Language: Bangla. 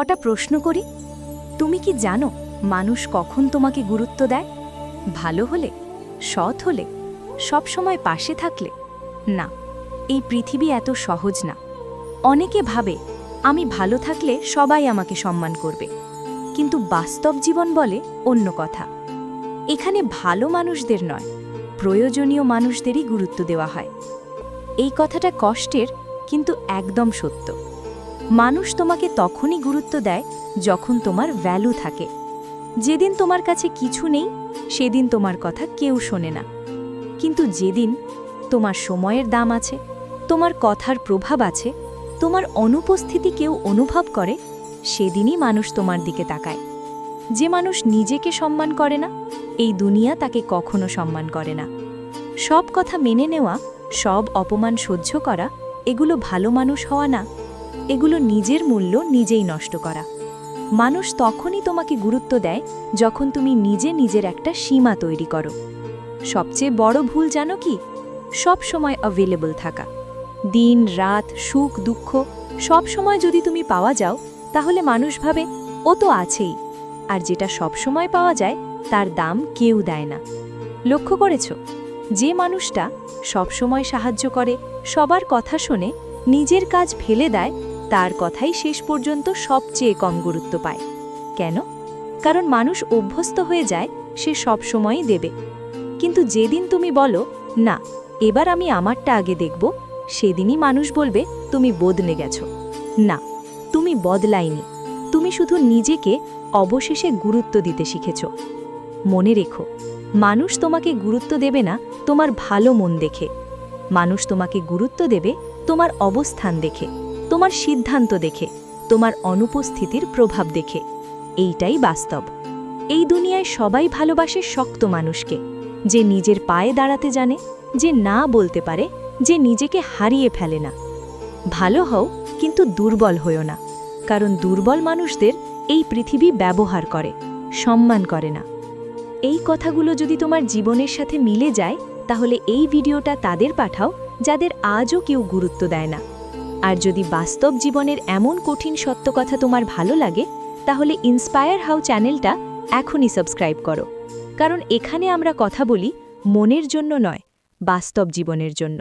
কটা প্রশ্ন করি। তুমি কি জানো মানুষ কখন তোমাকে গুরুত্ব দেয়? ভালো হলে, সৎ হলে, সব সময় পাশে থাকলে? না, এই পৃথিবী এত সহজ না। অনেকে ভাবে আমি ভালো থাকলে সবাই আমাকে সম্মান করবে, কিন্তু বাস্তব জীবন বলে অন্য কথা। এখানে ভালো মানুষদের নয়, প্রয়োজনীয় মানুষদেরই গুরুত্ব দেওয়া হয়। এই কথাটা কষ্টের, কিন্তু একদম সত্য। মানুষ তোমাকে তখনই গুরুত্ব দেয় যখন তোমার ভ্যালু থাকে। যেদিন তোমার কাছে কিছু নেই, সেদিন তোমার কথা কেউ শোনে না। কিন্তু যেদিন তোমার সময়ের দাম আছে, তোমার কথার প্রভাব আছে, তোমার অনুপস্থিতি কেউ অনুভব করে, সেদিনই মানুষ তোমার দিকে তাকায়। যে মানুষ নিজেকে সম্মান করে না, এই দুনিয়া তাকে কখনো সম্মান করে না। সব কথা মেনে নেওয়া, সব অপমান সহ্য করা, এগুলো ভালো মানুষ হওয়া না, এগুলো নিজের মূল্য নিজেই নষ্ট করা। মানুষ তখনই তোমাকে গুরুত্ব দেয় যখন তুমি নিজে নিজের একটা সীমা তৈরি করো। সবচেয়ে বড় ভুল জানো কি? সব সময় অ্যাভেলেবল থাকা। দিন রাত সুখ দুঃখ সব সময় যদি তুমি পাওয়া যাও, তাহলে মানুষ ভাবে ও তো আছেই। আর যেটা সব সময় পাওয়া যায় তার দাম কেউ দেয় না। লক্ষ্য করেছ, যে মানুষটা সব সময় সাহায্য করে, সবার কথা শোনে, নিজের কাজ ফেলে দেয়, তার কথাই শেষ পর্যন্ত সবচেয়ে কম গুরুত্ব পায়। কেন? কারণ মানুষ অভ্যস্ত হয়ে যায় সে সব সময়ই দেবে। কিন্তু যেদিন তুমি বলো না, এবার আমি আমারটা আগে দেখব, সেদিনই মানুষ বলবে তুমি বদলে গেছো। না, তুমি বদলাইনি, তুমি শুধু নিজেকে অবশেষে গুরুত্ব দিতে শিখেছ। মনে রেখো, মানুষ তোমাকে গুরুত্ব দেবে না তোমার ভালো মন দেখে। মানুষ তোমাকে গুরুত্ব দেবে তোমার অবস্থান দেখে, তোমার সিদ্ধান্ত দেখে, তোমার অনুপস্থিতির প্রভাব দেখে। এইটাই বাস্তব। এই দুনিয়ায় সবাই ভালোবাসে শক্ত মানুষকে, যে নিজের পায়ে দাঁড়াতে জানে, যে না বলতে পারে, যে নিজেকে হারিয়ে ফেলে না। ভালো হও, কিন্তু দুর্বল হও না, কারণ দুর্বল মানুষদের এই পৃথিবী ব্যবহার করে, সম্মান করে না। এই কথাগুলো যদি তোমার জীবনের সাথে মিলে যায়, তাহলে এই ভিডিওটা তাদের পাঠাও যাদের আজও কেউ গুরুত্ব দেয় না। আর যদি বাস্তব জীবনের এমন কঠিন সত্য কথা তোমার ভালো লাগে, তাহলে ইন্সপায়ার হাউ চ্যানেলটা এখনই সাবস্ক্রাইব করো। কারণ এখানে আমরা কথা বলি মনের জন্য নয়, বাস্তব জীবনের জন্য।